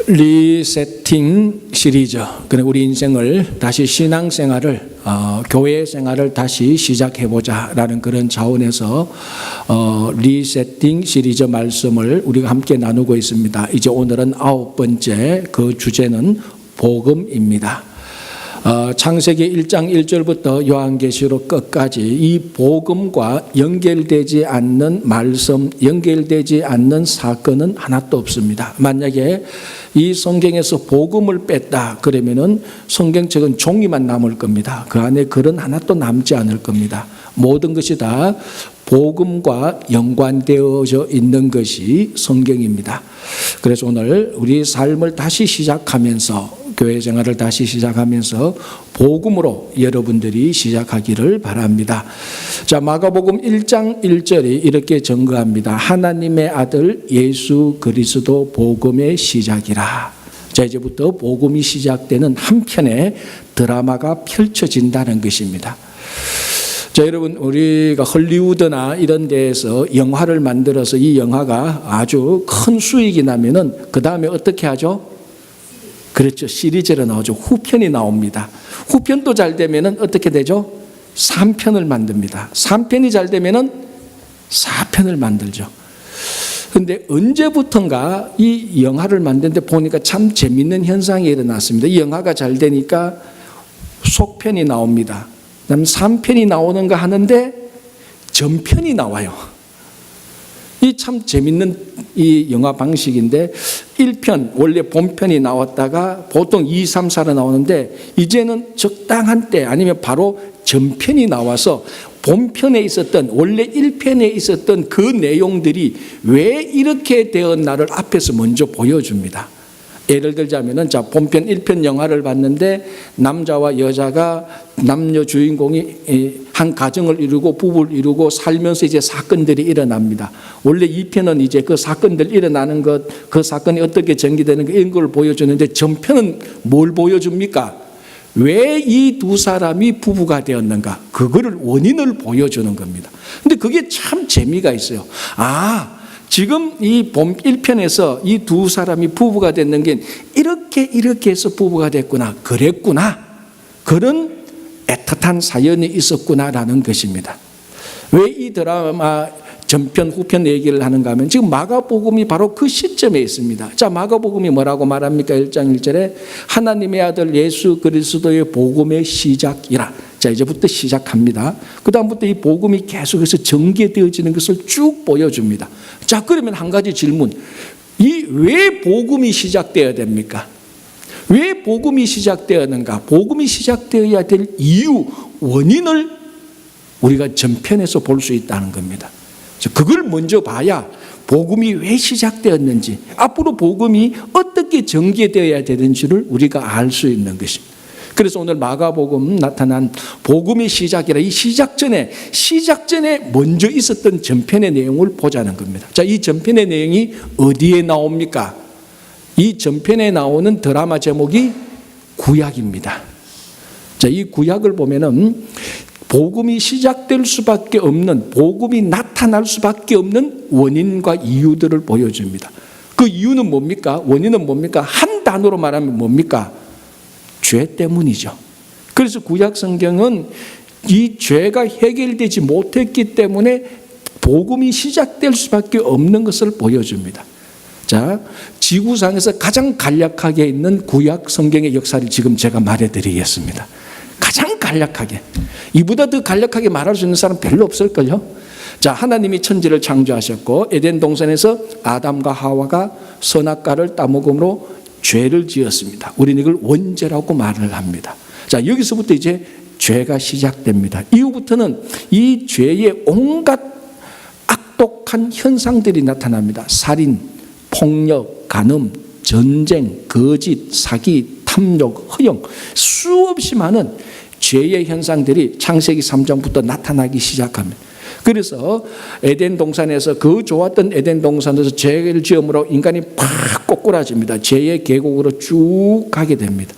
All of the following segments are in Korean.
리세팅 시리즈, 그러니까 우리 인생을 다시 신앙생활을 교회 생활을 다시 시작해보자라는 그런 차원에서 리세팅 시리즈 말씀을 우리가 함께 나누고 있습니다. 이제 오늘은 9번째, 그 주제는 복음입니다. 창세기 1장 1절부터 요한계시록 끝까지 이 복음과 연결되지 않는 말씀, 연결되지 않는 사건은 하나도 없습니다. 만약에 이 성경에서 복음을 뺐다 그러면은 성경책은 종이만 남을 겁니다. 그 안에 글은 하나도 남지 않을 겁니다. 모든 것이 다 복음과 연관되어져 있는 것이 성경입니다. 그래서 오늘 우리 삶을 다시 시작하면서, 교회 생활을 다시 시작하면서 복음으로 여러분들이 시작하기를 바랍니다. 자, 마가복음 1장 1절이 이렇게 증거합니다. 하나님의 아들 예수 그리스도 복음의 시작이라. 자, 이제부터 복음이 시작되는 한 편의 드라마가 펼쳐진다는 것입니다. 자, 여러분, 우리가 헐리우드나 이런 데에서 영화를 만들어서 이 영화가 아주 큰 수익이 나면은 그 다음에 어떻게 하죠? 그렇죠. 시리즈로 나오죠. 후편이 나옵니다. 후편도 잘 되면은 어떻게 되죠? 3편을 만듭니다. 3편이 잘 되면은 4편을 만들죠. 그런데 언제부턴가 이 영화를 만드는데 보니까 참 재밌는 현상이 일어났습니다. 이 영화가 잘 되니까 속편이 나옵니다. 그다음 3편이 나오는가 하는데 전편이 나와요. 이 참 재밌는 이 영화 방식인데 1편, 원래 본편이 나왔다가 보통 2, 3, 4로 나오는데 이제는 적당한 때 아니면 바로 전편이 나와서 본편에 있었던, 원래 1편에 있었던 그 내용들이 왜 이렇게 되었나를 앞에서 먼저 보여줍니다. 예를 들자면은, 자, 본편 1편 영화를 봤는데 남자와 여자가, 남녀 주인공이 한 가정을 이루고 부부를 이루고 살면서 이제 사건들이 일어납니다. 원래 2편은 이제 그 사건들 일어나는 것, 그 사건이 어떻게 전개되는 것, 이런 걸 보여주는데 전편은 뭘 보여줍니까? 왜 이 두 사람이 부부가 되었는가? 그거를 원인을 보여주는 겁니다. 근데 그게 참 재미가 있어요. 지금 이 본 1편에서 이 두 사람이 부부가 됐는 게 이렇게 해서 부부가 됐구나, 그랬구나, 그런 애틋한 사연이 있었구나라는 것입니다. 왜 이 드라마 전편 후편 얘기를 하는가 하면 지금 마가복음이 바로 그 시점에 있습니다. 자, 마가복음이 뭐라고 말합니까? 1장 1절에 하나님의 아들 예수 그리스도의 복음의 시작이라. 자, 이제부터 시작합니다. 그 다음부터 이 복음이 계속해서 전개되어지는 것을 쭉 보여줍니다. 자, 그러면 한 가지 질문. 왜 복음이 시작되어야 됩니까? 왜 복음이 시작되었는가? 복음이 시작되어야 될 이유, 원인을 우리가 전편에서 볼 수 있다는 겁니다. 그걸 먼저 봐야 복음이 왜 시작되었는지, 앞으로 복음이 어떻게 전개되어야 되는지를 우리가 알 수 있는 것입니다. 그래서 오늘 마가복음 나타난 복음의 시작이라, 이 시작 전에 먼저 있었던 전편의 내용을 보자는 겁니다. 자, 이 전편의 내용이 어디에 나옵니까? 이 전편에 나오는 드라마 제목이 구약입니다. 자, 이 구약을 보면은 복음이 시작될 수밖에 없는, 복음이 나타날 수밖에 없는 원인과 이유들을 보여줍니다. 그 이유는 뭡니까? 원인은 뭡니까? 한 단어로 말하면 뭡니까? 죄 때문이죠. 그래서 구약 성경은 이 죄가 해결되지 못했기 때문에 복음이 시작될 수밖에 없는 것을 보여줍니다. 자, 지구상에서 가장 간략하게 있는 구약 성경의 역사를 지금 제가 말해드리겠습니다. 가장 간략하게. 이보다 더 간략하게 말할 수 있는 사람 별로 없을걸요. 자, 하나님이 천지를 창조하셨고 에덴 동산에서 아담과 하와가 선악과를 따먹음으로 죄를 지었습니다. 우리는 이걸 원죄라고 말을 합니다. 자, 여기서부터 이제 죄가 시작됩니다. 이후부터는 이 죄의 온갖 악독한 현상들이 나타납니다. 살인, 폭력, 간음, 전쟁, 거짓, 사기, 탐욕, 허영, 수없이 많은 죄의 현상들이 창세기 3장부터 나타나기 시작합니다. 그래서 에덴 동산에서, 그 좋았던 에덴 동산에서 죄를 지음으로 인간이 팍 꼬꾸라집니다. 죄의 계곡으로 쭉 가게 됩니다.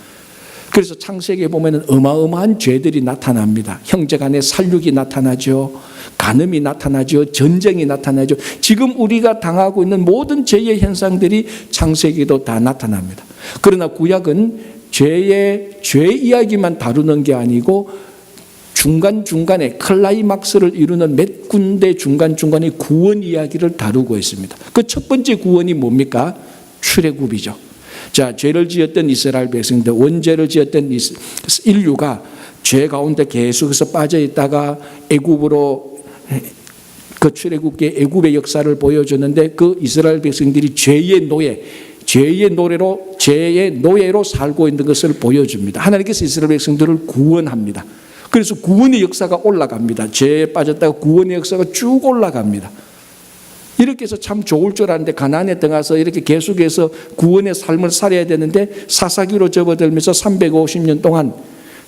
그래서 창세기에 보면 어마어마한 죄들이 나타납니다. 형제간의 살육이 나타나죠. 간음이 나타나죠. 전쟁이 나타나죠. 지금 우리가 당하고 있는 모든 죄의 현상들이 창세기도 다 나타납니다. 그러나 구약은 죄 이야기만 다루는 게 아니고 중간중간에 클라이막스를 이루는 몇 군데 중간중간에 구원 이야기를 다루고 있습니다. 그 첫 번째 구원이 뭡니까? 출애굽이죠. 자, 죄를 지었던 이스라엘 백성들, 원죄를 지었던 인류가 죄 가운데 계속해서 빠져 있다가 애굽으로 그 출애굽의 애굽의 역사를 보여줬는데 그 이스라엘 백성들이 죄의 노예로 살고 있는 것을 보여줍니다. 하나님께서 이스라엘 백성들을 구원합니다. 그래서 구원의 역사가 올라갑니다. 죄에 빠졌다가 구원의 역사가 쭉 올라갑니다. 이렇게 해서 참 좋을 줄 알았는데 가나안에 들어가서 이렇게 계속해서 구원의 삶을 살아야 되는데 사사기로 접어들면서 350년 동안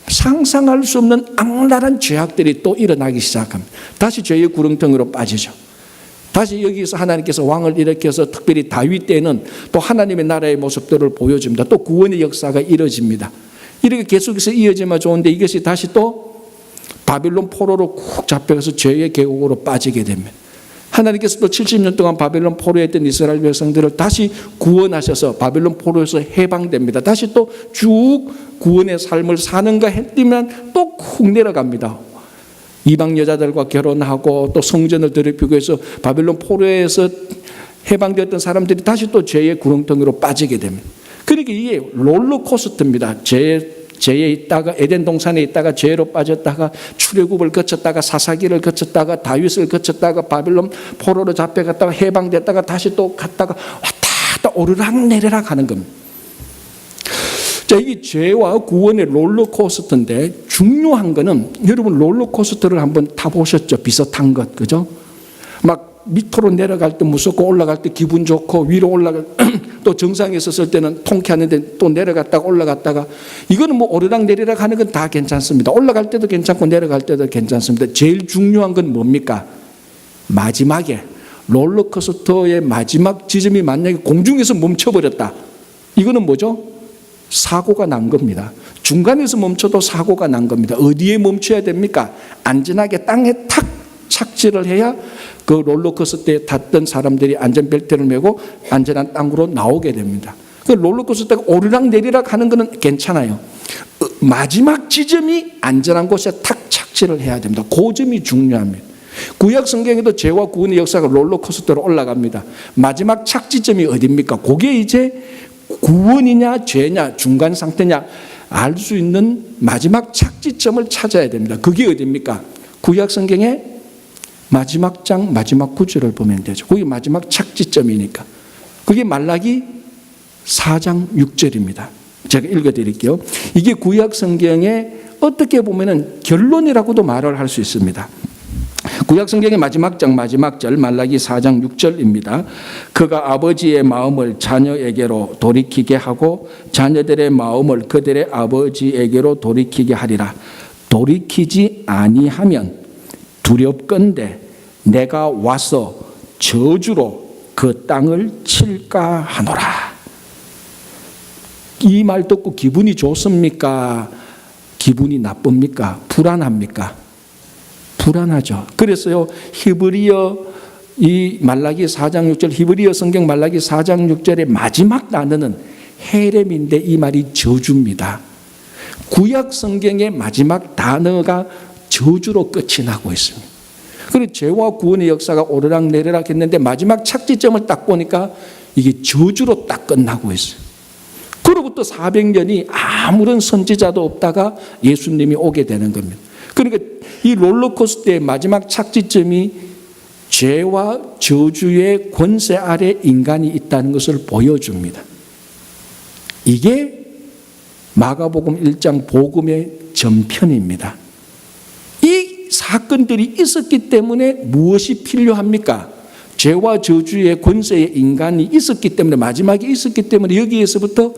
상상할 수 없는 악랄한 죄악들이 또 일어나기 시작합니다. 다시 죄의 구렁텅이로 빠지죠. 다시 여기서 하나님께서 왕을 일으켜서 특별히 다윗 때는 또 하나님의 나라의 모습들을 보여줍니다. 또 구원의 역사가 이뤄집니다. 이렇게 계속해서 이어지면 좋은데 이것이 다시 또 바빌론 포로로 쿡 잡혀가서 죄의 계곡으로 빠지게 됩니다. 하나님께서 또 70년 동안 바벨론 포로에 있던 이스라엘 백성들을 다시 구원하셔서 바벨론 포로에서 해방됩니다. 다시 또 쭉 구원의 삶을 사는가 했더니 또 쿡 내려갑니다. 이방 여자들과 결혼하고 또 성전을 더럽히고 해서 바벨론 포로에서 해방되었던 사람들이 다시 또 죄의 구렁텅이로 빠지게 됩니다. 그러니까 이게 롤러코스터입니다. 죄에 있다가 에덴 동산에 있다가 죄로 빠졌다가 출애굽을 거쳤다가 사사기를 거쳤다가 다윗을 거쳤다가 바벨론 포로로 잡혀갔다가 해방됐다가 다시 또 갔다가 왔다 갔다 오르락내리락 하는 겁니다. 자, 이게 죄와 구원의 롤러코스터인데 중요한 거는 여러분 롤러코스터를 한번 타보셨죠? 비슷한 것, 그죠? 막 밑으로 내려갈 때 무섭고 올라갈 때 기분 좋고 위로 올라갈 또 정상에 있었을 때는 통쾌하는데 또 내려갔다가 올라갔다가 이거는 뭐 오르락내리락 하는 건 다 괜찮습니다. 올라갈 때도 괜찮고 내려갈 때도 괜찮습니다. 제일 중요한 건 뭡니까? 마지막에 롤러코스터의 마지막 지점이 만약에 공중에서 멈춰버렸다. 이거는 뭐죠? 사고가 난 겁니다. 중간에서 멈춰도 사고가 난 겁니다. 어디에 멈춰야 됩니까? 안전하게 땅에 탁 착지를 해야 그 롤러코스터에 탔던 사람들이 안전벨트를 메고 안전한 땅으로 나오게 됩니다. 그 롤러코스터가 오르락내리락 하는 것은 괜찮아요. 마지막 지점이 안전한 곳에 탁 착지를 해야 됩니다. 그 점이 중요합니다. 구약 성경에도 죄와 구원의 역사가 롤러코스터로 올라갑니다. 마지막 착지점이 어디입니까? 그게 이제 구원이냐 죄냐 중간 상태냐 알 수 있는 마지막 착지점을 찾아야 됩니다. 그게 어디입니까? 구약 성경의 마지막 장 마지막 구절을 보면 되죠. 그게 마지막 착지점이니까. 그게 말라기 4장 6절입니다. 제가 읽어드릴게요. 이게 구약 성경의 어떻게 보면 결론이라고도 말을 할 수 있습니다. 구약 성경의 마지막 장 마지막 절 말라기 4장 6절입니다. 그가 아버지의 마음을 자녀에게로 돌이키게 하고 자녀들의 마음을 그들의 아버지에게로 돌이키게 하리라. 돌이키지 아니하면 두렵건대 내가 와서 저주로 그 땅을 칠까 하노라. 이 말 듣고 기분이 좋습니까? 기분이 나쁩니까? 불안합니까? 불안하죠. 그래서요, 히브리어 이 말라기 4장 6절 히브리어 성경 말라기 4장 6절의 마지막 단어는 헤렘인데 이 말이 저주입니다. 구약 성경의 마지막 단어가 저주로 끝이 나고 있습니다. 그리고 죄와 구원의 역사가 오르락내리락 했는데 마지막 착지점을 딱 보니까 이게 저주로 딱 끝나고 있어요. 그로부터 400년이 아무런 선지자도 없다가 예수님이 오게 되는 겁니다. 그러니까 이 롤러코스터의 마지막 착지점이 죄와 저주의 권세 아래 인간이 있다는 것을 보여줍니다. 이게 마가복음 1장 복음의 전편입니다. 이 사건들이 있었기 때문에 무엇이 필요합니까? 죄와 저주의 권세의 인간이 있었기 때문에 마지막에 있었기 때문에 여기에서부터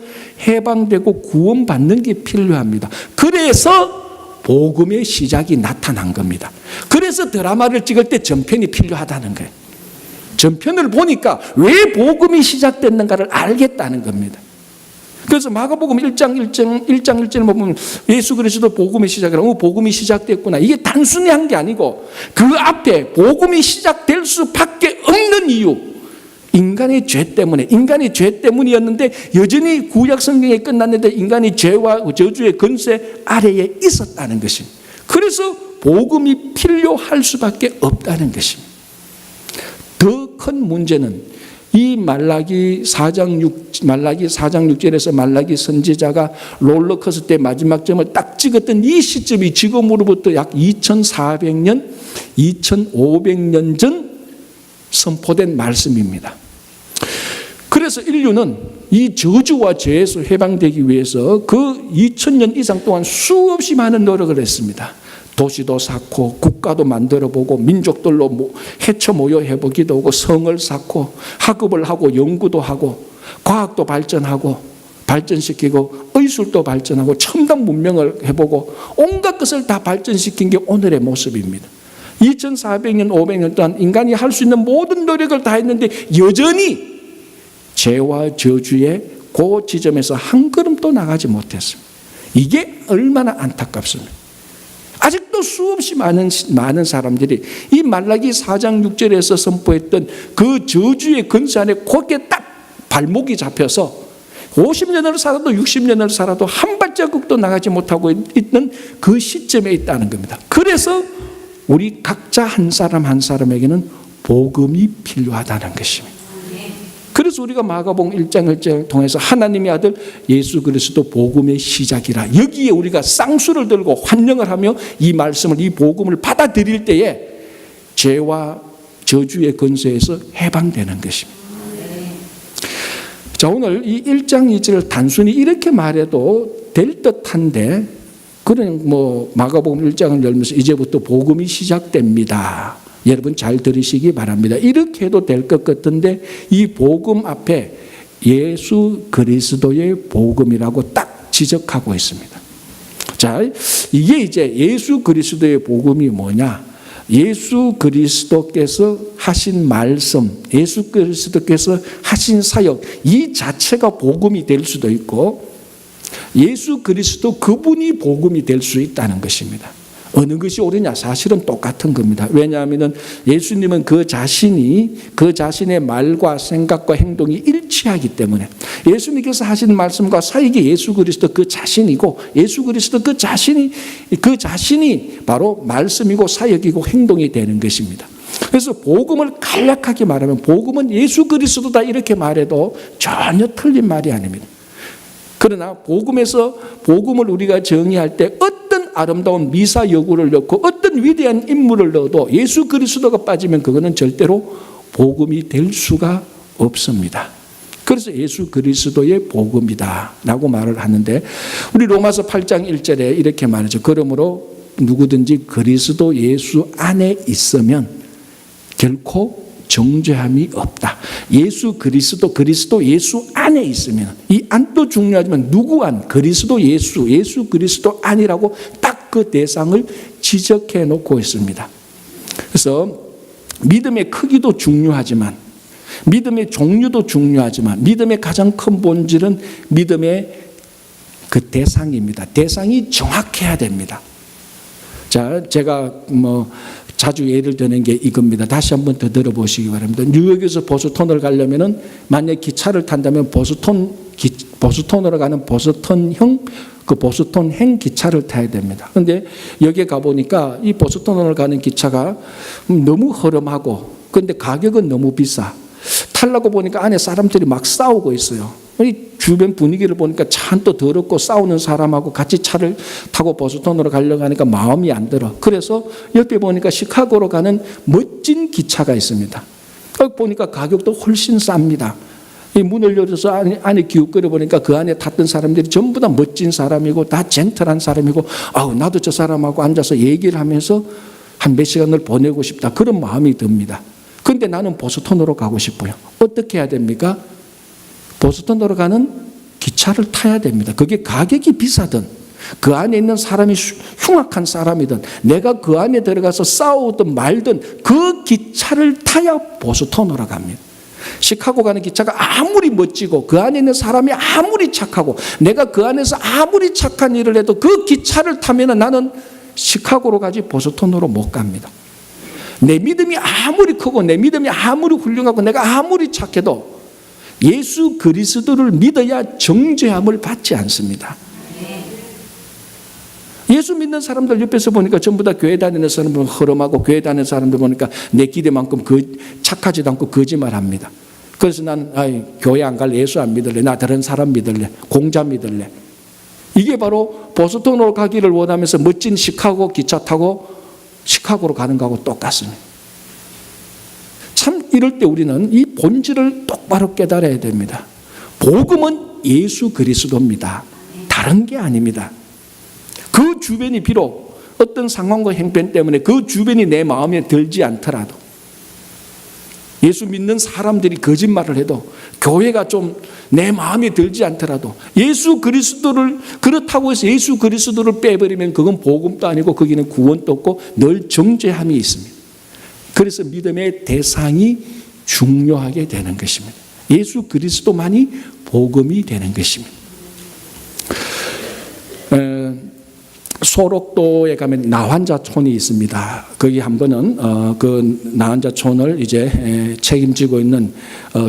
해방되고 구원받는 게 필요합니다. 그래서 복음의 시작이 나타난 겁니다. 그래서 드라마를 찍을 때 전편이 필요하다는 거예요. 전편을 보니까 왜 복음이 시작됐는가를 알겠다는 겁니다. 그래서 마가복음 1장 1절을 보면 예수 그리스도 복음의 시작이라고 복음이 시작됐구나. 이게 단순히 한 게 아니고 그 앞에 복음이 시작될 수밖에 없는 이유, 인간의 죄 때문이었는데 여전히 구약 성경에 끝났는데 인간이 죄와 저주의 권세 아래에 있었다는 것입니다. 그래서 복음이 필요할 수밖에 없다는 것입니다. 더 큰 문제는 이 말라기 4장 6절에서 말라기 선지자가 롤러코스터 때 마지막 점을 딱 찍었던 이 시점이 지금으로부터 약 2400년, 2500년 전 선포된 말씀입니다. 그래서 인류는 이 저주와 죄에서 해방되기 위해서 그 2000년 이상 동안 수없이 많은 노력을 했습니다. 도시도 쌓고 국가도 만들어보고 민족들로 해쳐 모여 해보기도 하고 성을 쌓고 학업을 하고 연구도 하고 과학도 발전시키고 의술도 발전하고 첨단 문명을 해보고 온갖 것을 다 발전시킨 게 오늘의 모습입니다. 2400년 500년 동안 인간이 할 수 있는 모든 노력을 다 했는데 여전히 죄와 저주의 그 지점에서 한 걸음도 나가지 못했습니다. 이게 얼마나 안타깝습니다. 아직도 수없이 많은 사람들이 이 말라기 4장 6절에서 선포했던 그 저주의 근세 안에 거기에 딱 발목이 잡혀서 50년을 살아도 60년을 살아도 한 발자국도 나가지 못하고 있는 그 시점에 있다는 겁니다. 그래서 우리 각자 한 사람 한 사람에게는 복음이 필요하다는 것입니다. 그래서 우리가 마가복음 1장 1절을 통해서 하나님의 아들 예수 그리스도 복음의 시작이라 여기에 우리가 쌍수를 들고 환영을 하며 이 말씀을 이 복음을 받아들일 때에 죄와 저주의 권세에서 해방되는 것입니다. 자, 오늘 이 1장 2절을 단순히 이렇게 말해도 될 듯한데 그런 마가복음 1장을 열면서 이제부터 복음이 시작됩니다. 여러분 잘 들으시기 바랍니다. 이렇게 해도 될 것 같은데 이 복음 앞에 예수 그리스도의 복음이라고 딱 지적하고 있습니다. 자, 이게 이제 예수 그리스도의 복음이 뭐냐? 예수 그리스도께서 하신 말씀, 예수 그리스도께서 하신 사역 이 자체가 복음이 될 수도 있고 예수 그리스도 그분이 복음이 될 수 있다는 것입니다. 어느 것이 옳으냐? 사실은 똑같은 겁니다. 왜냐하면 예수님은 그 자신의 말과 생각과 행동이 일치하기 때문에 예수님께서 하신 말씀과 사역이 예수 그리스도 그 자신이고 예수 그리스도 그 자신이 바로 말씀이고 사역이고 행동이 되는 것입니다. 그래서 복음을 간략하게 말하면 복음은 예수 그리스도다 이렇게 말해도 전혀 틀린 말이 아닙니다. 그러나 복음을 우리가 정의할 때 어떤 아름다운 미사 여구를 넣고 어떤 위대한 인물을 넣어도 예수 그리스도가 빠지면 그거는 절대로 복음이 될 수가 없습니다. 그래서 예수 그리스도의 복음이다 라고 말을 하는데 우리 로마서 8장 1절에 이렇게 말하죠. 그러므로 누구든지 그리스도 예수 안에 있으면 결코 정죄함이 없다. 예수 그리스도 예수 안에 있으면 이 안도 중요하지만 누구 안? 그리스도 예수 그리스도 안이라고 딱 그 대상을 지적해 놓고 있습니다. 그래서 믿음의 크기도 중요하지만 믿음의 종류도 중요하지만 믿음의 가장 큰 본질은 믿음의 그 대상입니다. 대상이 정확해야 됩니다. 자, 제가 자주 예를 드는 게 이겁니다. 다시 한번 더 들어보시기 바랍니다. 뉴욕에서 보스턴을 가려면은 만약 기차를 탄다면 보스턴으로 가는 보스턴행 기차를 타야 됩니다. 그런데 여기에 가보니까 이 보스턴으로 가는 기차가 너무 허름하고 그런데 가격은 너무 비싸. 타려고 보니까 안에 사람들이 막 싸우고 있어요. 이 주변 분위기를 보니까 차 또 더럽고 싸우는 사람하고 같이 차를 타고 보스턴으로 가려고 하니까 마음이 안 들어. 그래서 옆에 보니까 시카고로 가는 멋진 기차가 있습니다. 거기 보니까 가격도 훨씬 쌉니다. 이 문을 열어서 안에 기웃거려 보니까 그 안에 탔던 사람들이 전부 다 멋진 사람이고 다 젠틀한 사람이고 나도 저 사람하고 앉아서 얘기를 하면서 한 몇 시간을 보내고 싶다. 그런 마음이 듭니다. 그런데 나는 보스턴으로 가고 싶어요. 어떻게 해야 됩니까? 보스턴으로 가는 기차를 타야 됩니다. 그게 가격이 비싸든 그 안에 있는 사람이 흉악한 사람이든 내가 그 안에 들어가서 싸우든 말든 그 기차를 타야 보스턴으로 갑니다. 시카고 가는 기차가 아무리 멋지고 그 안에 있는 사람이 아무리 착하고 내가 그 안에서 아무리 착한 일을 해도 그 기차를 타면 나는 시카고로 가지 보스턴으로 못 갑니다. 내 믿음이 아무리 크고 내 믿음이 아무리 훌륭하고 내가 아무리 착해도 예수 그리스도를 믿어야 정죄함을 받지 않습니다. 예수 믿는 사람들 옆에서 보니까 전부 다 교회 다니는 사람들 허름하고 교회 다니는 사람들 보니까 내 기대만큼 착하지도 않고 거짓말합니다. 그래서 난 교회 안 갈래, 예수 안 믿을래, 나 다른 사람 믿을래, 공자 믿을래. 이게 바로 보스턴으로 가기를 원하면서 멋진 시카고 기차 타고 시카고로 가는 거하고 똑같습니다. 참 이럴 때 우리는 이 본질을 똑바로 깨달아야 됩니다. 복음은 예수 그리스도입니다. 다른 게 아닙니다. 그 주변이 비록 어떤 상황과 형편 때문에 그 주변이 내 마음에 들지 않더라도 예수 믿는 사람들이 거짓말을 해도 교회가 좀 내 마음에 들지 않더라도 예수 그리스도를 그렇다고 해서 예수 그리스도를 빼버리면 그건 복음도 아니고 거기는 구원도 없고 늘 정죄함이 있습니다. 그래서 믿음의 대상이 중요하게 되는 것입니다. 예수 그리스도만이 복음이 되는 것입니다. 소록도에 가면 나환자촌이 있습니다. 거기 한 번은 그 나환자촌을 이제 책임지고 있는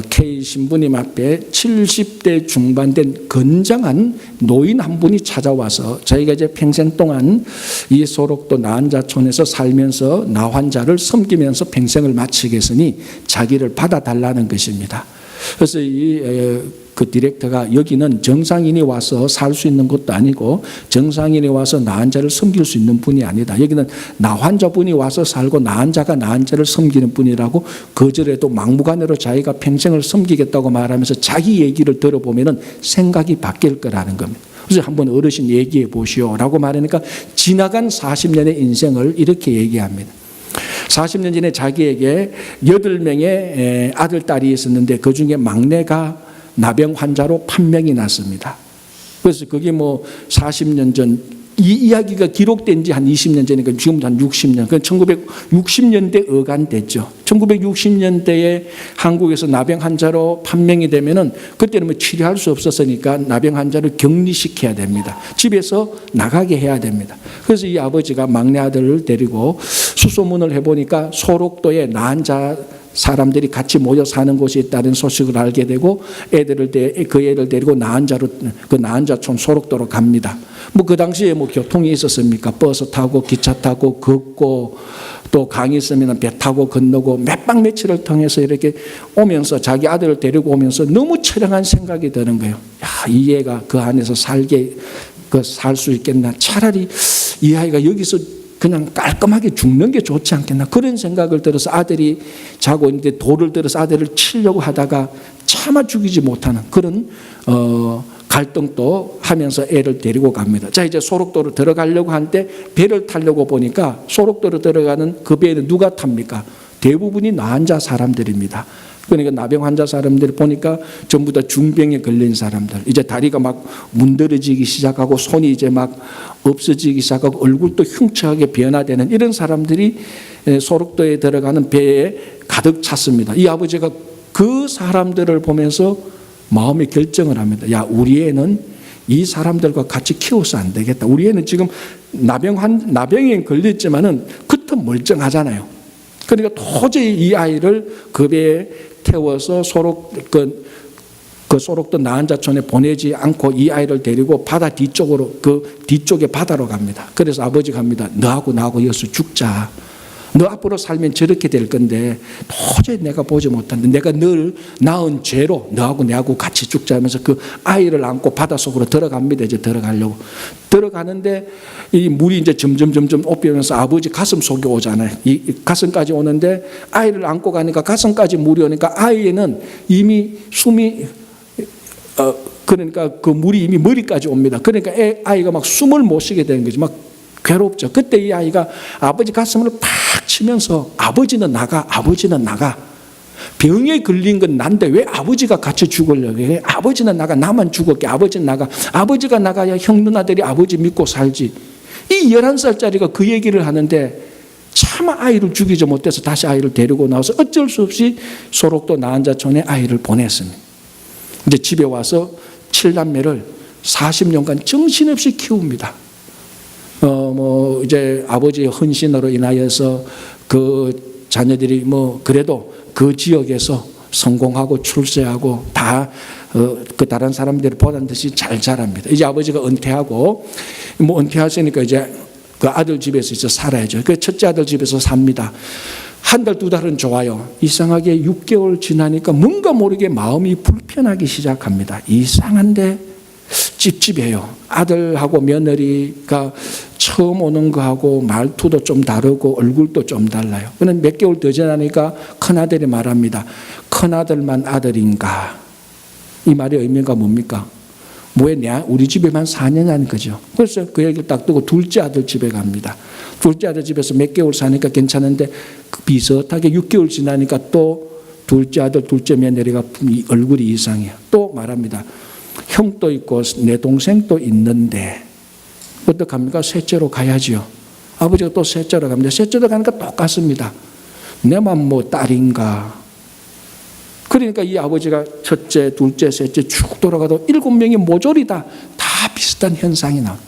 K 신부님 앞에 70대 중반된 건장한 노인 한 분이 찾아와서 자기가 이제 평생 동안 이 소록도 나환자촌에서 살면서 나환자를 섬기면서 평생을 마치겠으니 자기를 받아달라는 것입니다. 그래서 그 디렉터가 여기는 정상인이 와서 살 수 있는 것도 아니고 정상인이 와서 나환자를 섬길 수 있는 분이 아니다. 여기는 나환자분이 와서 살고 나환자가 나환자를 섬기는 분이라고 거절해도 막무가내로 자기가 평생을 섬기겠다고 말하면서 자기 얘기를 들어보면 생각이 바뀔 거라는 겁니다. 그래서 한번 어르신 얘기해 보시오라고 말하니까 지나간 40년의 인생을 이렇게 얘기합니다. 40년 전에 자기에게 8명의 아들, 딸이 있었는데 그 중에 막내가 나병 환자로 판명이 났습니다. 그래서 그게 40년 전, 이 이야기가 기록된 지 한 20년 전이니까 지금부터 한 60년, 1960년대 어간됐죠. 1960년대에 한국에서 나병 환자로 판명이 되면은 그때는 치료할 수 없었으니까 나병 환자를 격리시켜야 됩니다. 집에서 나가게 해야 됩니다. 그래서 이 아버지가 막내 아들을 데리고 수소문을 해보니까 소록도에 나환자 사람들이 같이 모여 사는 곳이 있다는 소식을 알게 되고 그 애를 데리고 그 나환자촌 소록도로 갑니다. 그 당시에 교통이 있었습니까? 버스 타고 기차 타고 걷고 또 강이 있으면 배 타고 건너고 몇 박 며칠을 통해서 이렇게 오면서 자기 아들을 데리고 오면서 너무 처량한 생각이 드는 거예요. 이 애가 그 안에서 살 수 있겠나? 차라리 이 아이가 여기서 그냥 깔끔하게 죽는 게 좋지 않겠나 그런 생각을 들어서 아들이 자고 있는데 돌을 들어서 아들을 치려고 하다가 차마 죽이지 못하는 그런 갈등도 하면서 애를 데리고 갑니다. 자, 이제 소록도로 들어가려고 하는데 배를 타려고 보니까 소록도로 들어가는 그 배는 누가 탑니까? 대부분이 나환자 사람들입니다. 그러니까 나병 환자 사람들 보니까 전부 다 중병에 걸린 사람들. 이제 다리가 막 문드러지기 시작하고 손이 이제 막 없어지기 시작하고 얼굴도 흉측하게 변화되는 이런 사람들이 소록도에 들어가는 배에 가득 찼습니다. 이 아버지가 그 사람들을 보면서 마음의 결정을 합니다. 야, 우리 애는 이 사람들과 같이 키워서 안 되겠다. 우리 애는 지금 나병에 걸렸지만은 겉은 멀쩡하잖아요. 그러니까 도저히 이 아이를 그 배에 태워서 소록도 나환자촌에 보내지 않고 이 아이를 데리고 바다 뒤쪽에 바다로 갑니다. 그래서 아버지가 합니다. 너하고 나하고 여기서 죽자. 너 앞으로 살면 저렇게 될 건데 도저히 내가 보지 못한다. 내가 늘 낳은 죄로 너하고 내하고 같이 죽자 하면서 그 아이를 안고 바닷속으로 들어갑니다. 이제 들어가는데 이 물이 이제 점점 opa면서 아버지 가슴 속에 오잖아요. 이 가슴까지 오는데 아이를 안고 가니까 가슴까지 물이 오니까 아이는 이미 숨이 그러니까 그 물이 이미 머리까지 옵니다. 그러니까 아이가 막 숨을 못 쉬게 되는 거죠. 막 괴롭죠. 그때 이 아이가 아버지 가슴을 팍 치면서 아버지는 나가. 병에 걸린 건 난데 왜 아버지가 같이 죽으려고 해? 아버지는 나가. 나만 죽을게. 아버지는 나가. 아버지가 나가야 형 누나들이 아버지 믿고 살지. 이 11살짜리가 그 얘기를 하는데 차마 아이를 죽이지 못해서 다시 아이를 데리고 나와서 어쩔 수 없이 소록도 나한자촌에 아이를 보냈습니다. 이제 집에 와서 7남매를 40년간 정신없이 키웁니다. 이제 아버지의 헌신으로 인하여서 그 자녀들이 그래도 그 지역에서 성공하고 출세하고 다 그 다른 사람들이 보란 듯이 잘 자랍니다. 이제 아버지가 은퇴하고 은퇴하시니까 이제 그 아들 집에서 이제 살아야죠. 그 첫째 아들 집에서 삽니다. 한 달, 두 달은 좋아요. 이상하게 6개월 지나니까 뭔가 모르게 마음이 불편하기 시작합니다. 이상한데 찝찝해요. 아들하고 며느리가 처음 오는 거하고 말투도 좀 다르고 얼굴도 좀 달라요. 그는 몇 개월 더 지나니까 큰아들이 말합니다. 큰아들만 아들인가? 이 말의 의미가 뭡니까? 왜 우리 집에만 4년 거죠. 그래서 그 얘기를 딱 두고 둘째 아들 집에 갑니다. 둘째 아들 집에서 몇 개월 사니까 괜찮은데 비슷하게 6개월 지나니까 또 둘째 아들, 둘째 며느리가 얼굴이 이상해요. 또 말합니다. 형도 있고 내 동생도 있는데 어떡합니까? 셋째로 가야지요. 아버지가 또 셋째로 갑니다. 셋째로 가니까 똑같습니다. 내만 딸인가? 그러니까 이 아버지가 첫째, 둘째, 셋째 쭉 돌아가도 7명이 모조리 다 비슷한 현상이 나와요.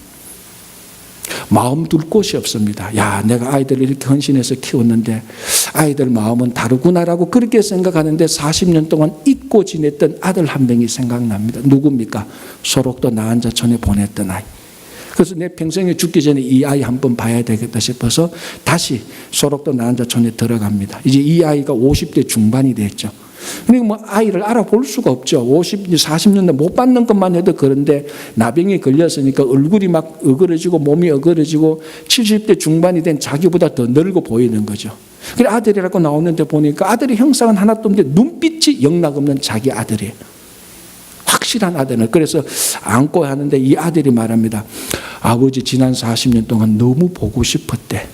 마음 둘 곳이 없습니다. 야, 내가 아이들을 이렇게 헌신해서 키웠는데 아이들 마음은 다르구나라고 그렇게 생각하는데 40년 동안 잊고 지냈던 아들 한 명이 생각납니다. 누굽니까? 소록도 나한자촌에 보냈던 아이. 그래서 내 평생에 죽기 전에 이 아이 한번 봐야 되겠다 싶어서 다시 소록도 나한자촌에 들어갑니다. 이제 이 아이가 50대 중반이 됐죠. 그러니까 아이를 알아볼 수가 없죠. 40년대 못 받는 것만 해도 그런데 나병이 걸렸으니까 얼굴이 막 어그러지고 몸이 어그러지고 70대 중반이 된 자기보다 더 늙어 보이는 거죠. 그래 아들이라고 나오는데 보니까 아들의 형상은 하나도 없는데 눈빛이 영락없는 자기 아들이에요. 확실한 아들을. 그래서 안고 하는데 이 아들이 말합니다. 아버지 지난 40년 동안 너무 보고 싶었대.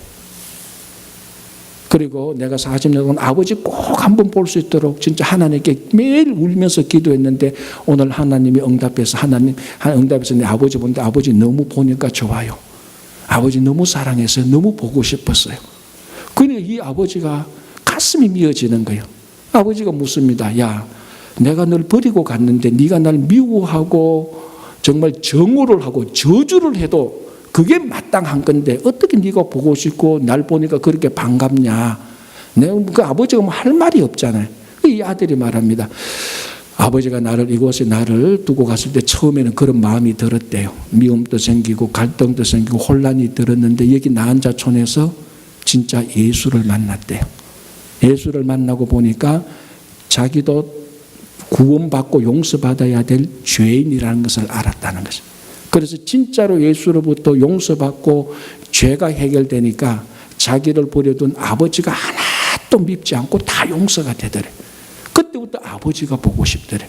그리고 내가 40년 동안 아버지 꼭 한번 볼 수 있도록 진짜 하나님께 매일 울면서 기도했는데 오늘 하나님이 응답해서 내 아버지 보는데 아버지 너무 보니까 좋아요. 아버지 너무 사랑해서 너무 보고 싶었어요. 그러니까 이 아버지가 가슴이 미어지는 거예요. 아버지가 묻습니다. 야, 내가 널 버리고 갔는데 네가 날 미워하고 정말 정오를 하고 저주를 해도 그게 마땅한 건데 어떻게 네가 보고 싶고 날 보니까 그렇게 반갑냐. 내가 그 아버지가 할 말이 없잖아요. 이 아들이 말합니다. 아버지가 이곳에 나를 두고 갔을 때 처음에는 그런 마음이 들었대요. 미움도 생기고 갈등도 생기고 혼란이 들었는데 여기 나한자촌에서 진짜 예수를 만났대요. 예수를 만나고 보니까 자기도 구원받고 용서받아야 될 죄인이라는 것을 알았다는 것입니다. 그래서 진짜로 예수로부터 용서받고 죄가 해결되니까 자기를 버려둔 아버지가 하나도 밉지 않고 다 용서가 되더래. 그때부터 아버지가 보고 싶더래.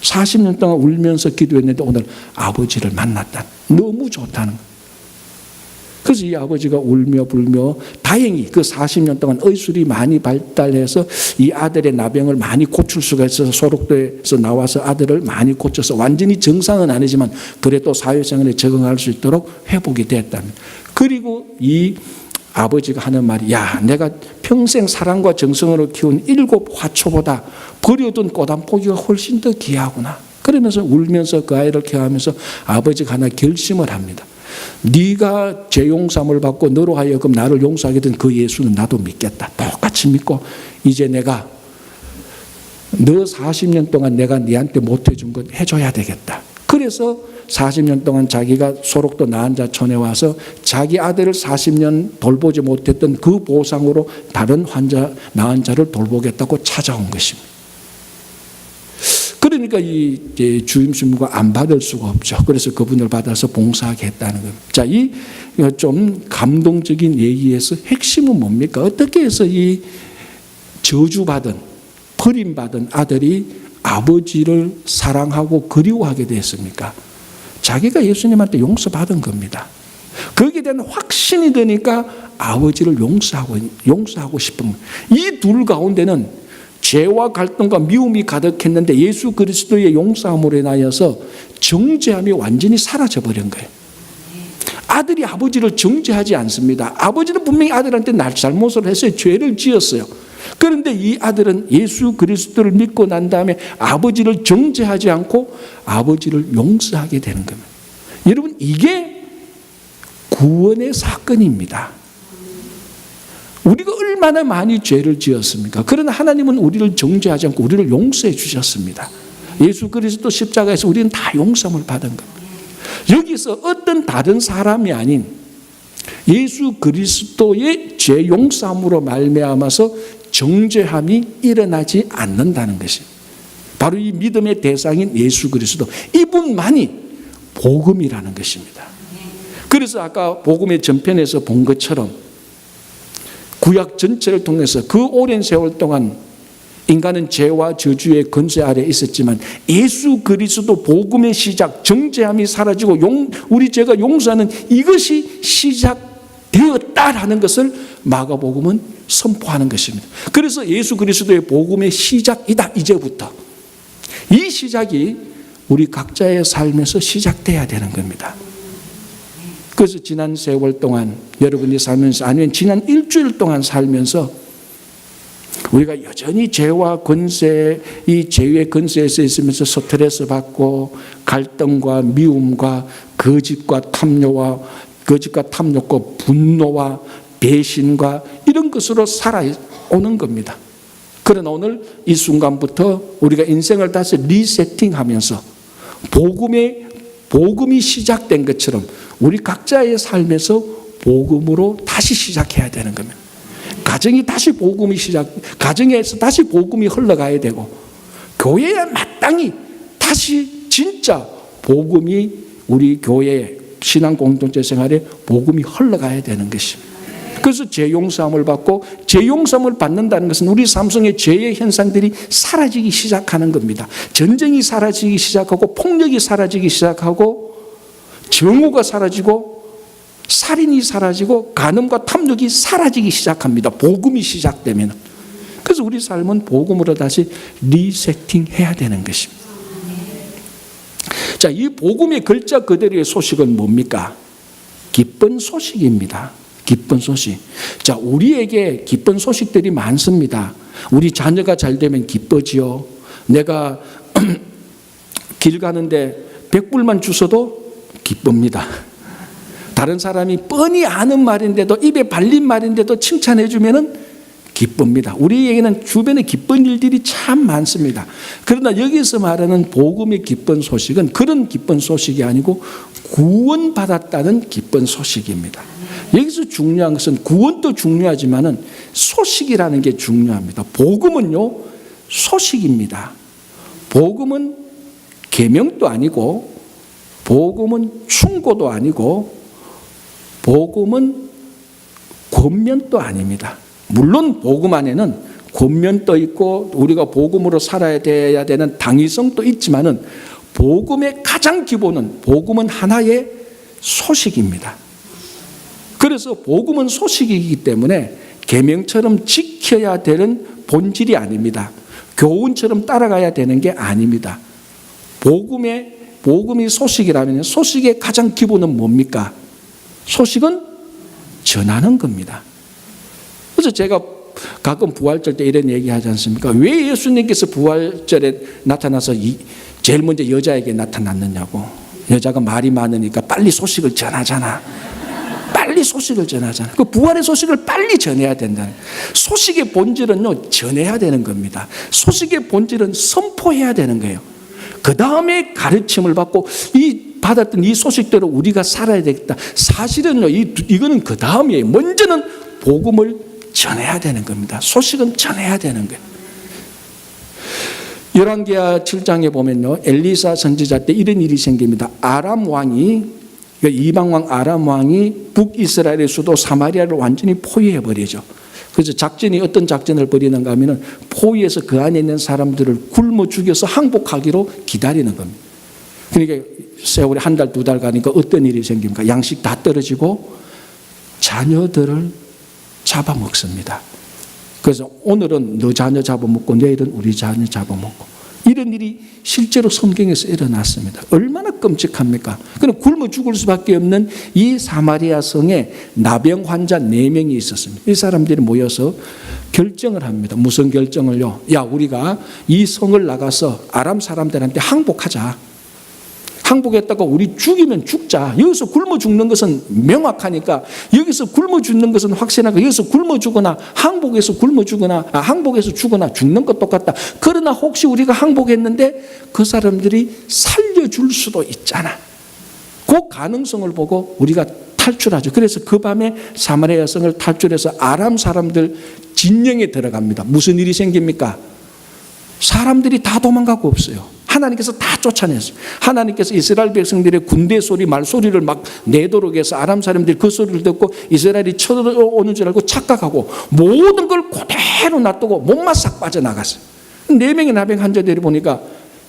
40년 동안 울면서 기도했는데 오늘 아버지를 만났다. 너무 좋다는 거예요. 그래서 이 아버지가 울며 불며 다행히 그 40년 동안 의술이 많이 발달해서 이 아들의 나병을 많이 고칠 수가 있어서 소록도에서 나와서 아들을 많이 고쳐서 완전히 정상은 아니지만 그래도 사회생활에 적응할 수 있도록 회복이 됐답니다. 그리고 이 아버지가 하는 말이 야, 내가 평생 사랑과 정성으로 키운 7 화초보다 버려둔 꽃 한 포기가 훨씬 더 귀하구나. 그러면서 울면서 그 아이를 케어하면서 아버지가 하나 결심을 합니다. 네가 죄 용서함을 받고 너로 하여금 나를 용서하게 된 그 예수는 나도 믿겠다. 똑같이 믿고 이제 내가 너 40년 동안 내가 네한테 못해준 것 해줘야 되겠다. 그래서 40년 동안 자기가 소록도 나한자촌에 와서 자기 아들을 40년 돌보지 못했던 그 보상으로 다른 나한자를 돌보겠다고 찾아온 것입니다. 그러니까 이 주임 신부가 안 받을 수가 없죠. 그래서 그분을 받아서 봉사하겠다는 겁니다. 자, 이 좀 감동적인 얘기에서 핵심은 뭡니까? 어떻게 해서 이 저주받은, 버림받은 아들이 아버지를 사랑하고 그리워하게 됐습니까? 자기가 예수님한테 용서받은 겁니다. 거기에 대한 확신이 드니까 아버지를 용서하고 싶은 이 둘 가운데는 죄와 갈등과 미움이 가득했는데 예수 그리스도의 용서함으로 인하여서 정죄함이 완전히 사라져버린 거예요. 아들이 아버지를 정죄하지 않습니다. 아버지는 분명히 아들한테 잘못을 했어요. 죄를 지었어요. 그런데 이 아들은 예수 그리스도를 믿고 난 다음에 아버지를 정죄하지 않고 아버지를 용서하게 되는 겁니다. 여러분, 이게 구원의 사건입니다. 우리가 얼마나 많이 죄를 지었습니까? 그러나 하나님은 우리를 정죄하지 않고 우리를 용서해 주셨습니다. 예수 그리스도 십자가에서 우리는 다 용서함을 받은 겁니다. 여기서 어떤 다른 사람이 아닌 예수 그리스도의 죄 용서함으로 말미암아서 정죄함이 일어나지 않는다는 것이 바로 이 믿음의 대상인 예수 그리스도, 이분만이 복음이라는 것입니다. 그래서 아까 복음의 전편에서 본 것처럼 구약 전체를 통해서 그 오랜 세월 동안 인간은 죄와 저주의 권세 아래 있었지만 예수 그리스도 복음의 시작, 정죄함이 사라지고 우리 죄가 용서하는 이것이 시작되었다라는 것을 마가복음은 선포하는 것입니다. 그래서 예수 그리스도의 복음의 시작이다. 이제부터 이 시작이 우리 각자의 삶에서 시작돼야 되는 겁니다. 그래서 지난 세월 동안 여러분이 살면서, 아니면 지난 일주일 동안 살면서 우리가 여전히 죄와 권세, 이 죄의 권세에서 있으면서 스트레스 받고 갈등과 미움과 거짓과 탐욕과 분노와 배신과 이런 것으로 살아오는 겁니다. 그러나 오늘 이 순간부터 우리가 인생을 다시 리세팅하면서 복음이 시작된 것처럼 우리 각자의 삶에서 복음으로 다시 시작해야 되는 겁니다. 가정에서 다시 복음이 흘러가야 되고, 교회에 마땅히 다시 진짜 복음이 우리 교회의 신앙 공동체 생활에 복음이 흘러가야 되는 것입니다. 그래서 죄 용서함을 받고, 죄 용서함을 받는다는 것은 우리 삶 속의 죄의 현상들이 사라지기 시작하는 겁니다. 전쟁이 사라지기 시작하고, 폭력이 사라지기 시작하고, 정오가 사라지고, 살인이 사라지고, 간음과 탐욕이 사라지기 시작합니다. 복음이 시작되면. 그래서 우리 삶은 복음으로 다시 리세팅해야 되는 것입니다. 자, 이 복음의 글자 그대로의 소식은 뭡니까? 기쁜 소식입니다. 기쁜 소식. 자, 우리에게 기쁜 소식들이 많습니다. 우리 자녀가 잘 되면 기쁘지요. 내가 길 가는데 100불만 주셔도 기쁩니다. 다른 사람이 뻔히 아는 말인데도, 입에 발린 말인데도 칭찬해 주면은 기쁩니다. 우리에게는 주변에 기쁜 일들이 참 많습니다. 그러나 여기서 말하는 복음의 기쁜 소식은 그런 기쁜 소식이 아니고 구원받았다는 기쁜 소식입니다. 여기서 중요한 것은 구원도 중요하지만은 소식이라는 게 중요합니다. 복음은요, 소식입니다. 복음은 계명도 아니고, 복음은 충고도 아니고, 복음은 권면도 아닙니다. 물론 복음 안에는 권면도 있고 우리가 복음으로 살아야 돼야 되는 당위성도 있지만은 복음의 가장 기본은, 복음은 하나의 소식입니다. 그래서 복음은 소식이기 때문에 계명처럼 지켜야 되는 본질이 아닙니다. 교훈처럼 따라가야 되는 게 아닙니다. 복음이 소식이라면 소식의 가장 기본은 뭡니까? 소식은 전하는 겁니다. 그래서 제가 가끔 부활절 때 이런 얘기 하지 않습니까? 왜 예수님께서 부활절에 나타나서 제일 먼저 여자에게 나타났느냐고. 여자가 말이 많으니까 빨리 소식을 전하잖아. 그 부활의 소식을 빨리 전해야 된다는. 소식의 본질은요, 전해야 되는 겁니다. 소식의 본질은 선포해야 되는 거예요. 그 다음에 가르침을 받고 받았던 이 소식대로 우리가 살아야 되겠다. 사실은요, 이거는 그 다음이에요. 먼저는 복음을 전해야 되는 겁니다. 소식은 전해야 되는 거예요. 열왕기하 7장에 보면요, 엘리사 선지자 때 이런 일이 생깁니다. 아람 왕이, 이방 왕 아람 왕이 북이스라엘의 수도 사마리아를 완전히 포위해버리죠. 그래서 어떤 작전을 벌이는가 하면은 포위해서 그 안에 있는 사람들을 굶어 죽여서 항복하기로 기다리는 겁니다. 그러니까 세월이 한 달, 두 달 가니까 어떤 일이 생깁니까? 양식 다 떨어지고 자녀들을 잡아먹습니다. 그래서 오늘은 너 자녀 잡아먹고 내일은 우리 자녀 잡아먹고 이런 일이 실제로 성경에서 일어났습니다. 얼마나 끔찍합니까? 그럼 굶어 죽을 수밖에 없는 이 사마리아 성에 나병 환자 4명이 있었습니다. 이 사람들이 모여서 결정을 합니다. 무슨 결정을요? 야, 우리가 이 성을 나가서 아람 사람들한테 항복하자. 항복했다가 우리 죽이면 죽자. 여기서 굶어 죽는 것은 명확하니까, 여기서 굶어 죽는 것은 확실하니까 여기서 굶어 죽거나 항복해서 굶어 죽거나 항복해서 죽거나 죽는 것 똑같다. 그러나 혹시 우리가 항복했는데 그 사람들이 살려줄 수도 있잖아. 그 가능성을 보고 우리가 탈출하죠. 그래서 그 밤에 사마리아 성을 탈출해서 아람 사람들 진영에 들어갑니다. 무슨 일이 생깁니까? 사람들이 다 도망가고 없어요. 하나님께서 다 쫓아냈어요. 하나님께서 이스라엘 백성들의 군대 소리, 말소리를 막 내도록 해서 아람 사람들이 그 소리를 듣고 이스라엘이 쳐오는 줄 알고 착각하고 모든 걸 그대로 놔두고 몸만 싹 빠져나갔어요. 4명의 나병 환자들이 보니까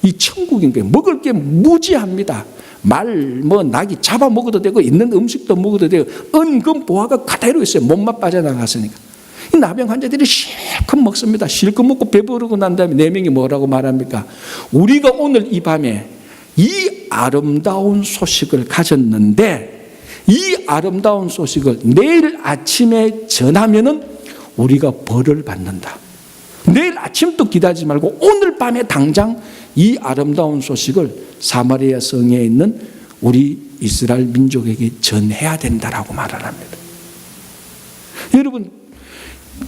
이 천국인 거예요. 먹을 게 무지합니다. 낙이 잡아먹어도 되고 있는 음식도 먹어도 되고 은근 보화가 그대로 있어요. 몸만 빠져나갔으니까. 이 나병 환자들이 실컷 먹습니다. 실컷 먹고 배부르고 난 다음에 4명이 뭐라고 말합니까? 우리가 오늘 이 밤에 이 아름다운 소식을 가졌는데 이 아름다운 소식을 내일 아침에 전하면은 우리가 벌을 받는다. 내일 아침도 기다리지 말고 오늘 밤에 당장 이 아름다운 소식을 사마리아 성에 있는 우리 이스라엘 민족에게 전해야 된다라고 말을 합니다. 여러분,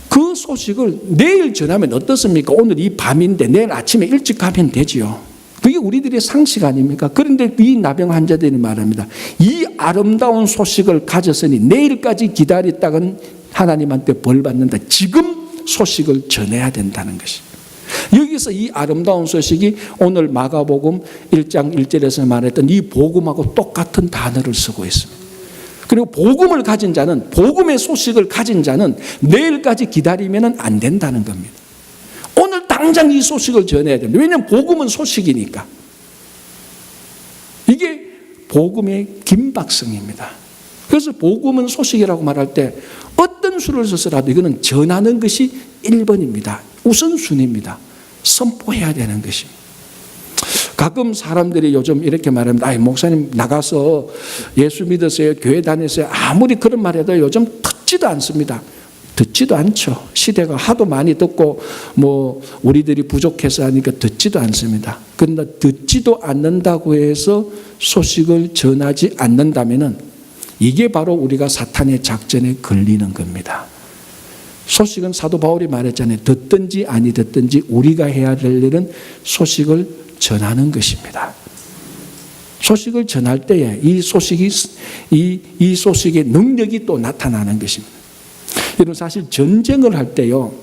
그 소식을 내일 전하면 어떻습니까? 오늘 이 밤인데 내일 아침에 일찍 가면 되지요. 그게 우리들의 상식 아닙니까? 그런데 이 나병 환자들이 말합니다. 이 아름다운 소식을 가졌으니 내일까지 기다렸다가는 하나님한테 벌 받는다. 지금 소식을 전해야 된다는 것입니다. 여기서 이 아름다운 소식이 오늘 마가복음 1장 1절에서 말했던 이 복음하고 똑같은 단어를 쓰고 있습니다. 그리고 복음을 가진 자는, 복음의 소식을 가진 자는 내일까지 기다리면 안 된다는 겁니다. 오늘 당장 이 소식을 전해야 됩니다. 왜냐하면 복음은 소식이니까. 이게 복음의 긴박성입니다. 그래서 복음은 소식이라고 말할 때 어떤 수를 써서라도 이거는 전하는 것이 1번입니다. 우선순위입니다. 선포해야 되는 것입니다. 가끔 사람들이 요즘 이렇게 말합니다. 아이, 목사님 나가서 예수 믿으세요, 교회 다니세요. 아무리 그런 말 해도 요즘 듣지도 않습니다. 듣지도 않죠. 시대가 하도 많이 듣고 우리들이 부족해서 하니까 듣지도 않습니다. 그런데 듣지도 않는다고 해서 소식을 전하지 않는다면은 이게 바로 우리가 사탄의 작전에 걸리는 겁니다. 소식은 사도 바울이 말했잖아요. 듣든지 아니 듣든지 우리가 해야 될 일은 소식을 전하는 것입니다. 소식을 전할 때에 이 소식의 능력이 또 나타나는 것입니다. 여러분, 사실 전쟁을 할 때요,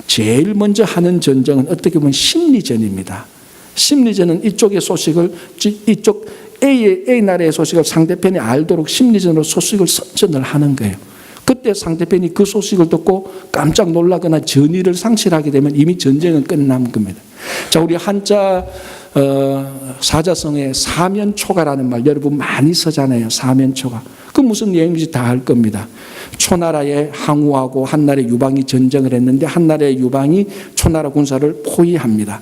제일 먼저 하는 전쟁은 어떻게 보면 심리전입니다. 심리전은 이쪽의 소식을, 이쪽 A 나라의 소식을 상대편이 알도록 심리전으로 소식을 선전을 하는 거예요. 그때 상대편이 그 소식을 듣고 깜짝 놀라거나 전의를 상실하게 되면 이미 전쟁은 끝난 겁니다. 자, 우리 한자 사자성에 사면초가라는 말 여러분 많이 쓰잖아요. 사면초가. 그 무슨 내용인지 다 알 겁니다. 초나라의 항우하고 한나라의 유방이 전쟁을 했는데 한나라의 유방이 초나라 군사를 포위합니다.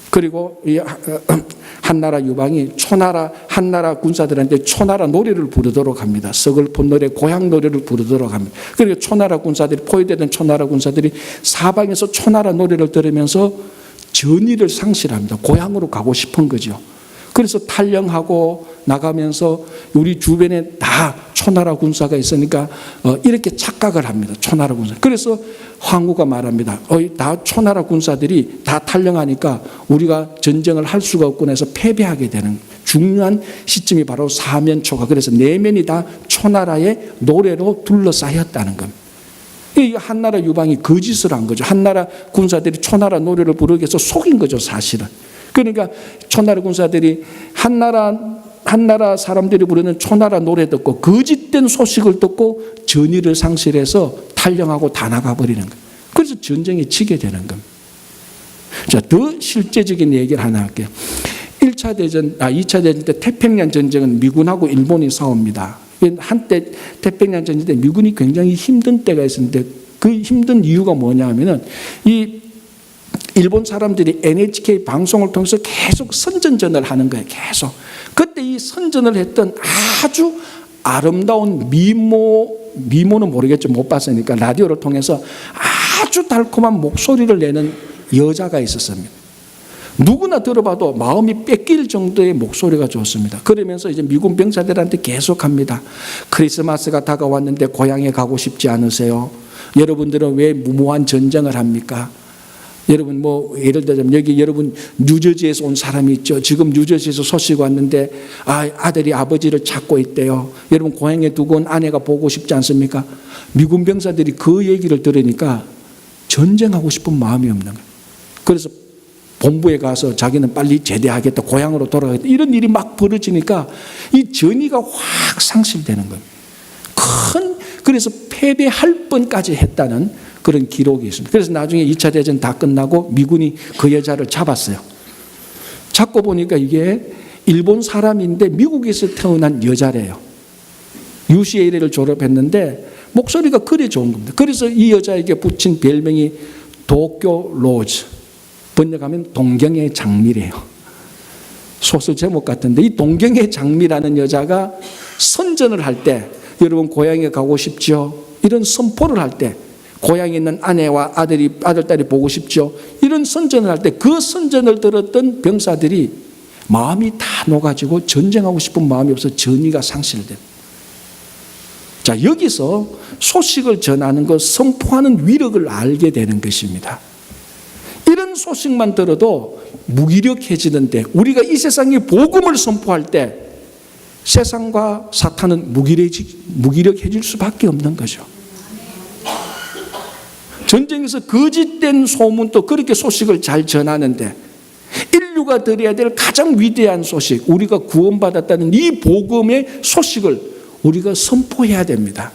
그리고 이 한나라 유방이 한나라 군사들한테 초나라 노래를 부르도록 합니다. 서글픈 노래, 고향 노래를 부르도록 합니다. 그리고 초나라 군사들이, 포위되던 초나라 군사들이 사방에서 초나라 노래를 들으면서 전의를 상실합니다. 고향으로 가고 싶은 거죠. 그래서 탈영하고 나가면서 우리 주변에 다 초나라 군사가 있으니까 이렇게 착각을 합니다. 초나라 군사. 그래서 황후가 말합니다. 다 초나라 군사들이 다 탈영하니까 우리가 전쟁을 할 수가 없구나 해서 패배하게 되는 중요한 시점이 바로 사면초가. 그래서 4면이 다 초나라의 노래로 둘러싸였다는 겁니다. 이 한나라 유방이 거짓을 한 거죠. 한나라 군사들이 초나라 노래를 부르기 위해서 속인 거죠, 사실은. 그러니까 초나라 군사들이 한나라 사람들이 부르는 초나라 노래 듣고 거짓된 소식을 듣고 전의를 상실해서 탈영하고 다 나가버리는 거예요. 그래서 전쟁에 지게 되는 겁니다. 자, 더 실제적인 얘기를 하나 할게요. 2차 대전 때 태평양 전쟁은 미군하고 일본이 싸웁니다. 한때 태평양 전쟁 때 미군이 굉장히 힘든 때가 있었는데 그 힘든 이유가 뭐냐 하면은 이 일본 사람들이 NHK 방송을 통해서 계속 선전전을 하는 거예요. 계속. 그때 이 선전을 했던 아주 아름다운 미모는 모르겠죠. 못 봤으니까 라디오를 통해서 아주 달콤한 목소리를 내는 여자가 있었습니다. 누구나 들어봐도 마음이 뺏길 정도의 목소리가 좋습니다. 그러면서 이제 미군 병사들한테 계속합니다. 크리스마스가 다가왔는데 고향에 가고 싶지 않으세요? 여러분들은 왜 무모한 전쟁을 합니까? 여러분 예를 들자면 여기 여러분 뉴저지에서 온 사람이 있죠. 지금 뉴저지에서 소식 왔는데 아들이 아버지를 찾고 있대요. 여러분 고향에 두고 온 아내가 보고 싶지 않습니까? 미군 병사들이 그 얘기를 들으니까 전쟁하고 싶은 마음이 없는 거예요. 그래서 본부에 가서 자기는 빨리 제대하겠다, 고향으로 돌아가겠다, 이런 일이 막 벌어지니까 이 전의가 확 상실되는 거예요. 그래서 패배할 뻔까지 했다는 그런 기록이 있습니다. 그래서 나중에 2차 대전 다 끝나고 미군이 그 여자를 잡았어요. 잡고 보니까 이게 일본 사람인데 미국에서 태어난 여자래요. UCLA를 졸업했는데 목소리가 그래 좋은 겁니다. 그래서 이 여자에게 붙인 별명이 도쿄 로즈, 번역하면 동경의 장미래요. 소설 제목 같은데 이 동경의 장미라는 여자가 선전을 할 때, 여러분 고향에 가고 싶죠? 이런 선포를 할 때, 고향에 있는 아내와 아들, 딸이 보고 싶죠? 이런 선전을 할 때 그 선전을 들었던 병사들이 마음이 다 녹아지고 전쟁하고 싶은 마음이 없어 전의가 상실돼요. 자, 여기서 소식을 전하는 것, 선포하는 위력을 알게 되는 것입니다. 이런 소식만 들어도 무기력해지는데, 우리가 이 세상에 복음을 선포할 때 세상과 사탄은 무기력해질 수밖에 없는 거죠. 전쟁에서 거짓된 소문도 그렇게 소식을 잘 전하는데, 인류가 들어야 될 가장 위대한 소식, 우리가 구원받았다는 이 복음의 소식을 우리가 선포해야 됩니다.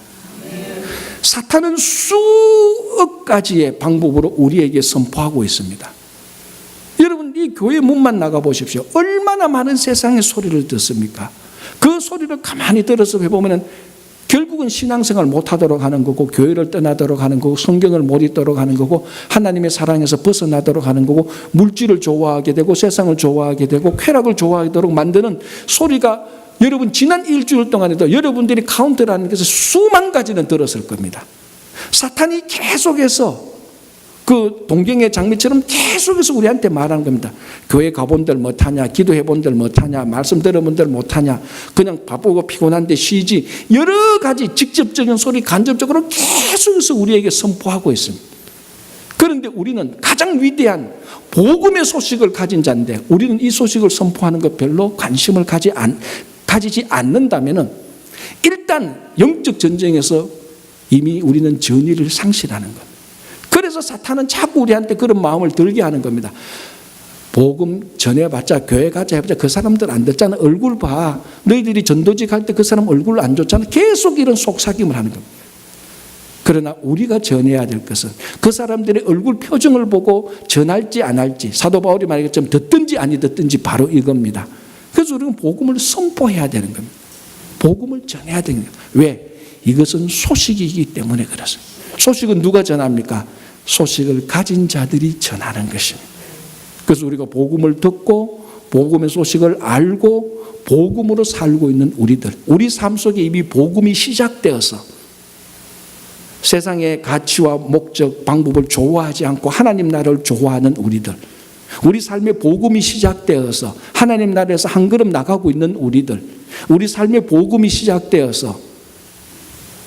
사탄은 수억 가지의 방법으로 우리에게 선포하고 있습니다. 여러분, 이 교회 문만 나가 보십시오. 얼마나 많은 세상의 소리를 듣습니까? 그 소리를 가만히 들어서 해보면 결국은 신앙생활 못하도록 하는 거고, 교회를 떠나도록 하는 거고, 성경을 못 읽도록 하는 거고, 하나님의 사랑에서 벗어나도록 하는 거고, 물질을 좋아하게 되고, 세상을 좋아하게 되고, 쾌락을 좋아하도록 만드는 소리가, 여러분 지난 일주일 동안에도 여러분들이 카운트라는 것을 수만 가지는 들었을 겁니다. 사탄이 계속해서 그 동경의 장미처럼 계속해서 우리한테 말하는 겁니다. 교회 가본들 못하냐, 기도해본들 못하냐, 말씀 들어본들 못하냐, 그냥 바쁘고 피곤한데 쉬지, 여러 가지 직접적인 소리, 간접적으로 계속해서 우리에게 선포하고 있습니다. 그런데 우리는 가장 위대한 복음의 소식을 가진 자인데, 우리는 이 소식을 선포하는 것 별로 관심을 가지지 않는다면 일단 영적 전쟁에서 이미 우리는 전의를 상실하는 것. 그래서 사탄은 자꾸 우리한테 그런 마음을 들게 하는 겁니다. 복음 전해봤자, 교회 가자 해봤자 그 사람들 안 듣잖아. 얼굴 봐. 너희들이 전도직 할 때 그 사람 얼굴 안 좋잖아. 계속 이런 속삭임을 하는 겁니다. 그러나 우리가 전해야 될 것은 그 사람들의 얼굴 표정을 보고 전할지 안 할지, 사도 바울이 말했지만 듣든지 아니 듣든지 바로 이겁니다. 그래서 우리는 복음을 선포해야 되는 겁니다. 복음을 전해야 되는 겁니다. 왜? 이것은 소식이기 때문에 그렇습니다. 소식은 누가 전합니까? 소식을 가진 자들이 전하는 것입니다. 그래서 우리가 복음을 듣고 복음의 소식을 알고 복음으로 살고 있는 우리들, 우리 삶 속에 이미 복음이 시작되어서 세상의 가치와 목적, 방법을 좋아하지 않고 하나님 나라를 좋아하는 우리들, 우리 삶의 복음이 시작되어서 하나님 나라에서 한 걸음 나가고 있는 우리들, 우리 삶의 복음이 시작되어서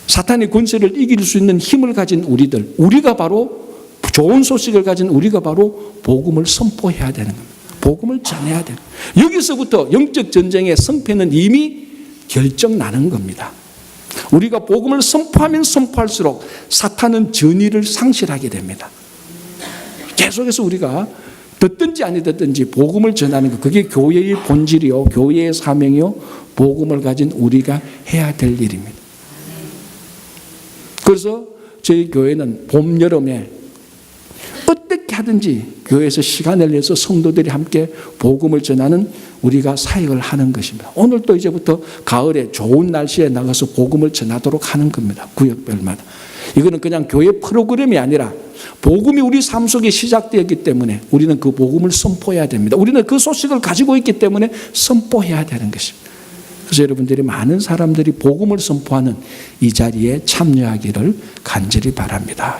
사탄의 권세를 이길 수 있는 힘을 가진 우리들, 우리가 바로 좋은 소식을 가진 우리가 바로 복음을 선포해야 되는 겁니다. 복음을 전해야 돼요. 여기서부터 영적 전쟁의 승패는 이미 결정나는 겁니다. 우리가 복음을 선포하면 선포할수록 사탄은 전의를 상실하게 됩니다. 계속해서 우리가 듣든지 아니 듣든지 복음을 전하는 것, 그게 교회의 본질이요, 교회의 사명이요, 복음을 가진 우리가 해야 될 일입니다. 그래서 저희 교회는 봄, 여름에 어떻게 하든지 교회에서 시간을 내서 성도들이 함께 복음을 전하는 우리가 사역을 하는 것입니다. 오늘 또 이제부터 가을에 좋은 날씨에 나가서 복음을 전하도록 하는 겁니다. 구역별마다. 이거는 그냥 교회 프로그램이 아니라 복음이 우리 삶 속에 시작되었기 때문에 우리는 그 복음을 선포해야 됩니다. 우리는 그 소식을 가지고 있기 때문에 선포해야 되는 것입니다. 그래서 여러분들이 많은 사람들이 복음을 선포하는 이 자리에 참여하기를 간절히 바랍니다.